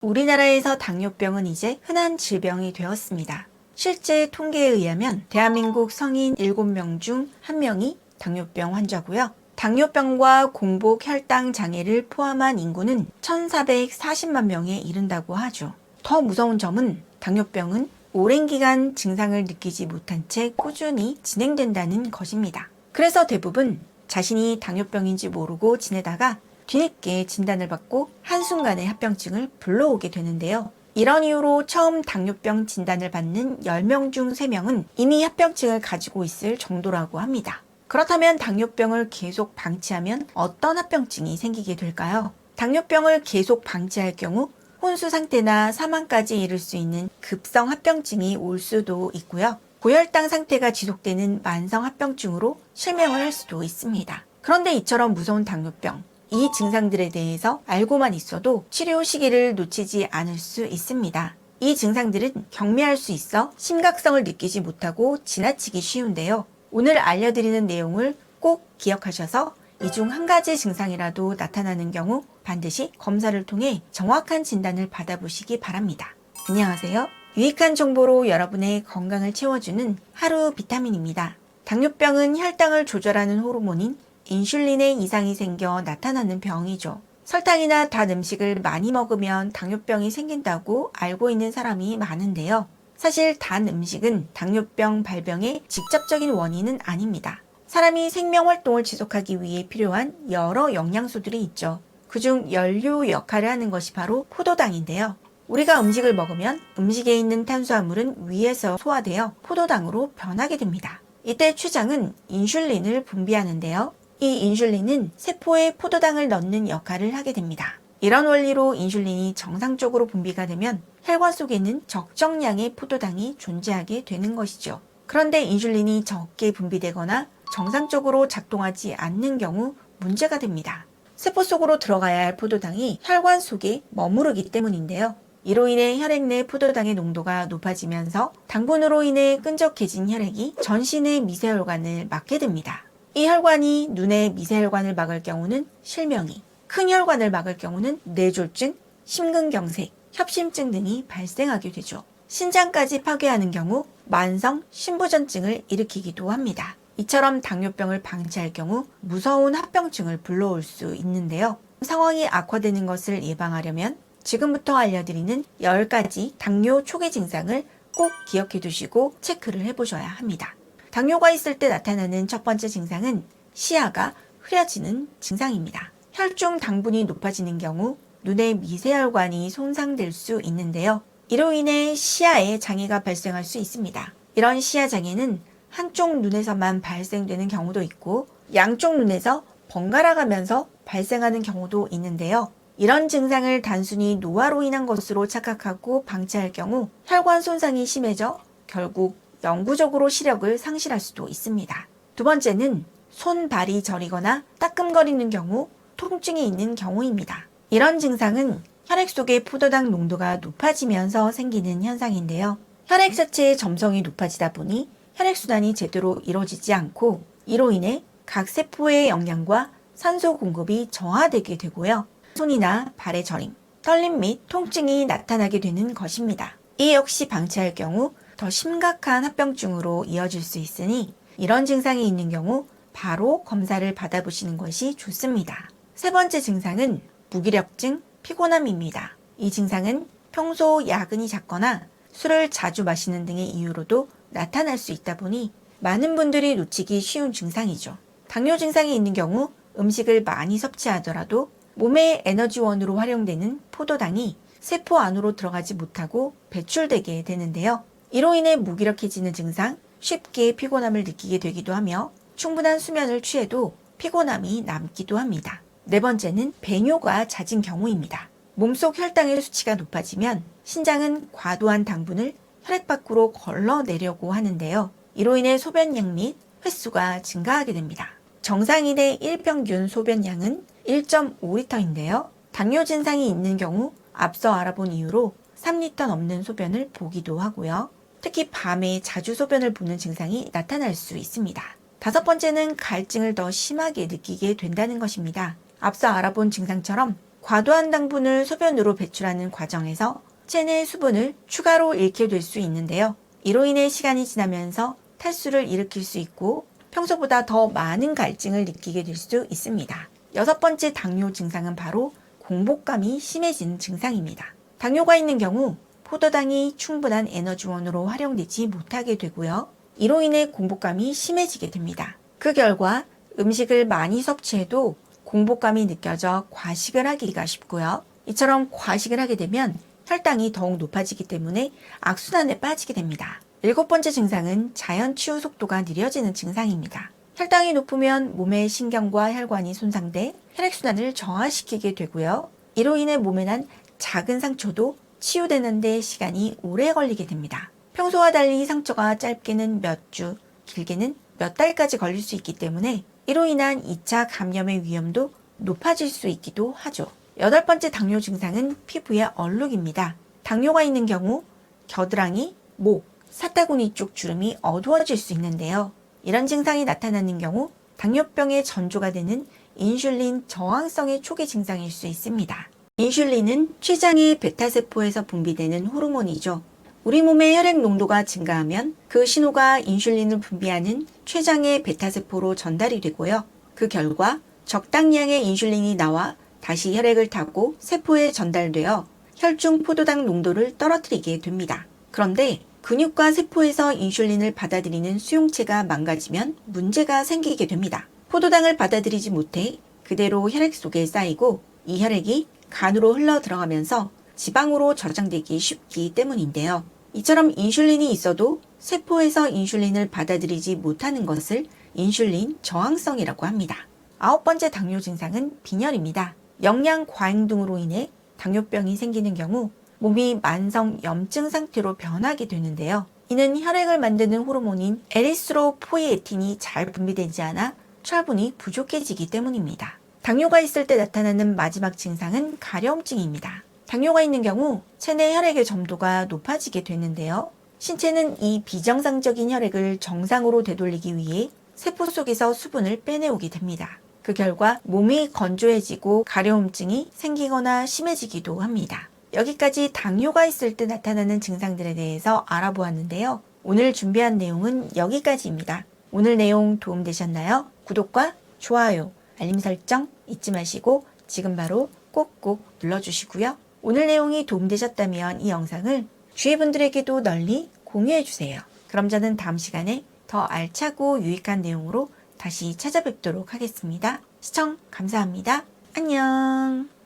우리나라에서 당뇨병은 이제 흔한 질병이 되었습니다. 실제 통계에 의하면 대한민국 성인 7명 중 1명이 당뇨병 환자고요. 당뇨병과 공복 혈당 장애를 포함한 인구는 1,440만 명에 이른다고 하죠. 더 무서운 점은 당뇨병은 오랜 기간 증상을 느끼지 못한 채 꾸준히 진행된다는 것입니다. 그래서 대부분 자신이 당뇨병인지 모르고 지내다가 뒤늦게 진단을 받고 한순간에 합병증을 불러오게 되는데요. 이런 이유로 처음 당뇨병 진단을 받는 10명 중 3명은 이미 합병증을 가지고 있을 정도라고 합니다. 그렇다면 당뇨병을 계속 방치하면 어떤 합병증이 생기게 될까요? 당뇨병을 계속 방치할 경우 혼수 상태나 사망까지 이를 수 있는 급성 합병증이 올 수도 있고요. 고혈당 상태가 지속되는 만성 합병증으로 실명을 할 수도 있습니다. 그런데 이처럼 무서운 당뇨병, 이 증상들에 대해서 알고만 있어도 치료 시기를 놓치지 않을 수 있습니다. 이 증상들은 경미할 수 있어 심각성을 느끼지 못하고 지나치기 쉬운데요. 오늘 알려드리는 내용을 꼭 기억하셔서 이 중 한 가지 증상이라도 나타나는 경우 반드시 검사를 통해 정확한 진단을 받아보시기 바랍니다. 안녕하세요. 유익한 정보로 여러분의 건강을 채워주는 하루 비타민입니다. 당뇨병은 혈당을 조절하는 호르몬인 인슐린에 이상이 생겨 나타나는 병이죠. 설탕이나 단 음식을 많이 먹으면 당뇨병이 생긴다고 알고 있는 사람이 많은데요. 사실 단 음식은 당뇨병 발병의 직접적인 원인은 아닙니다. 사람이 생명 활동을 지속하기 위해 필요한 여러 영양소들이 있죠. 그중 연료 역할을 하는 것이 바로 포도당인데요. 우리가 음식을 먹으면 음식에 있는 탄수화물은 위에서 소화되어 포도당으로 변하게 됩니다. 이때 췌장은 인슐린을 분비하는데요. 이 인슐린은 세포에 포도당을 넣는 역할을 하게 됩니다. 이런 원리로 인슐린이 정상적으로 분비가 되면 혈관 속에는 적정량의 포도당이 존재하게 되는 것이죠. 그런데 인슐린이 적게 분비되거나 정상적으로 작동하지 않는 경우 문제가 됩니다. 세포 속으로 들어가야 할 포도당이 혈관 속에 머무르기 때문인데요. 이로 인해 혈액 내 포도당의 농도가 높아지면서 당분으로 인해 끈적해진 혈액이 전신의 미세혈관을 막게 됩니다. 이 혈관이 눈의 미세혈관을 막을 경우는 실명이, 큰 혈관을 막을 경우는 뇌졸중, 심근경색, 협심증 등이 발생하게 되죠. 신장까지 파괴하는 경우 만성 심부전증을 일으키기도 합니다. 이처럼 당뇨병을 방치할 경우 무서운 합병증을 불러올 수 있는데요. 상황이 악화되는 것을 예방하려면 지금부터 알려드리는 10가지 당뇨 초기 증상을 꼭 기억해 두시고 체크를 해보셔야 합니다. 당뇨가 있을 때 나타나는 첫 번째 증상은 시야가 흐려지는 증상입니다. 혈중 당분이 높아지는 경우 눈의 미세혈관이 손상될 수 있는데요. 이로 인해 시야에 장애가 발생할 수 있습니다. 이런 시야 장애는 한쪽 눈에서만 발생되는 경우도 있고 양쪽 눈에서 번갈아 가면서 발생하는 경우도 있는데요. 이런 증상을 단순히 노화로 인한 것으로 착각하고 방치할 경우 혈관 손상이 심해져 결국 영구적으로 시력을 상실할 수도 있습니다. 두 번째는 손, 발이 저리거나 따끔거리는 경우 통증이 있는 경우입니다. 이런 증상은 혈액 속의 포도당 농도가 높아지면서 생기는 현상인데요. 혈액 자체의 점성이 높아지다 보니 혈액순환이 제대로 이루어지지 않고 이로 인해 각 세포의 영양과 산소 공급이 저하되게 되고요. 손이나 발의 저림, 떨림 및 통증이 나타나게 되는 것입니다. 이 역시 방치할 경우 더 심각한 합병증으로 이어질 수 있으니 이런 증상이 있는 경우 바로 검사를 받아보시는 것이 좋습니다. 세 번째 증상은 무기력증, 피곤함입니다. 이 증상은 평소 야근이 잦거나 술을 자주 마시는 등의 이유로도 나타날 수 있다 보니 많은 분들이 놓치기 쉬운 증상이죠. 당뇨 증상이 있는 경우 음식을 많이 섭취하더라도 몸의 에너지원으로 활용되는 포도당이 세포 안으로 들어가지 못하고 배출되게 되는데요. 이로 인해 무기력해지는 증상, 쉽게 피곤함을 느끼게 되기도 하며 충분한 수면을 취해도 피곤함이 남기도 합니다. 네 번째는 배뇨가 잦은 경우입니다. 몸속 혈당의 수치가 높아지면 신장은 과도한 당분을 혈액 밖으로 걸러내려고 하는데요. 이로 인해 소변량 및 횟수가 증가하게 됩니다. 정상인의 일평균 소변량은 1.5리터인데요. 당뇨 증상이 있는 경우 앞서 알아본 이유로 3리터 넘는 소변을 보기도 하고요. 특히 밤에 자주 소변을 보는 증상이 나타날 수 있습니다. 다섯 번째는 갈증을 더 심하게 느끼게 된다는 것입니다. 앞서 알아본 증상처럼 과도한 당분을 소변으로 배출하는 과정에서 체내 수분을 추가로 잃게 될 수 있는데요. 이로 인해 시간이 지나면서 탈수를 일으킬 수 있고 평소보다 더 많은 갈증을 느끼게 될 수 있습니다. 6번째 당뇨 증상은 바로 공복감이 심해지는 증상입니다. 당뇨가 있는 경우 포도당이 충분한 에너지원으로 활용되지 못하게 되고요. 이로 인해 공복감이 심해지게 됩니다. 그 결과 음식을 많이 섭취해도 공복감이 느껴져 과식을 하기가 쉽고요. 이처럼 과식을 하게 되면 혈당이 더욱 높아지기 때문에 악순환에 빠지게 됩니다. 7번째 증상은 자연 치유 속도가 느려지는 증상입니다. 혈당이 높으면 몸의 신경과 혈관이 손상돼 혈액순환을 저하시키게 되고요. 이로 인해 몸에 난 작은 상처도 치유되는 데 시간이 오래 걸리게 됩니다. 평소와 달리 상처가 짧게는 몇 주, 길게는 몇 달까지 걸릴 수 있기 때문에 이로 인한 2차 감염의 위험도 높아질 수 있기도 하죠. 8번째 당뇨 증상은 피부의 얼룩입니다. 당뇨가 있는 경우 겨드랑이, 목, 사타구니 쪽 주름이 어두워질 수 있는데요. 이런 증상이 나타나는 경우 당뇨병의 전조가 되는 인슐린 저항성의 초기 증상일 수 있습니다. 인슐린은 췌장의 베타세포에서 분비되는 호르몬이죠. 우리 몸의 혈액 농도가 증가하면 그 신호가 인슐린을 분비하는 췌장의 베타세포로 전달이 되고요. 그 결과 적당량의 인슐린이 나와 다시 혈액을 타고 세포에 전달되어 혈중 포도당 농도를 떨어뜨리게 됩니다. 그런데 근육과 세포에서 인슐린을 받아들이는 수용체가 망가지면 문제가 생기게 됩니다. 포도당을 받아들이지 못해 그대로 혈액 속에 쌓이고 이 혈액이 간으로 흘러 들어가면서 지방으로 저장되기 쉽기 때문인데요. 이처럼 인슐린이 있어도 세포에서 인슐린을 받아들이지 못하는 것을 인슐린 저항성이라고 합니다. 9번째 당뇨 증상은 빈혈입니다. 영양 과잉 등으로 인해 당뇨병이 생기는 경우 몸이 만성 염증 상태로 변하게 되는데요. 이는 혈액을 만드는 호르몬인 에리스로포이에틴이 잘 분비되지 않아 철분이 부족해지기 때문입니다. 당뇨가 있을 때 나타나는 마지막 증상은 가려움증입니다. 당뇨가 있는 경우 체내 혈액의 점도가 높아지게 되는데요. 신체는 이 비정상적인 혈액을 정상으로 되돌리기 위해 세포 속에서 수분을 빼내오게 됩니다. 그 결과 몸이 건조해지고 가려움증이 생기거나 심해지기도 합니다. 여기까지 당뇨가 있을 때 나타나는 증상들에 대해서 알아보았는데요. 오늘 준비한 내용은 여기까지입니다. 오늘 내용 도움되셨나요? 구독과 좋아요, 알림 설정 잊지 마시고 지금 바로 꼭꼭 눌러주시고요. 오늘 내용이 도움되셨다면 이 영상을 주위 분들에게도 널리 공유해주세요. 그럼 저는 다음 시간에 더 알차고 유익한 내용으로 다시 찾아뵙도록 하겠습니다. 시청 감사합니다. 안녕.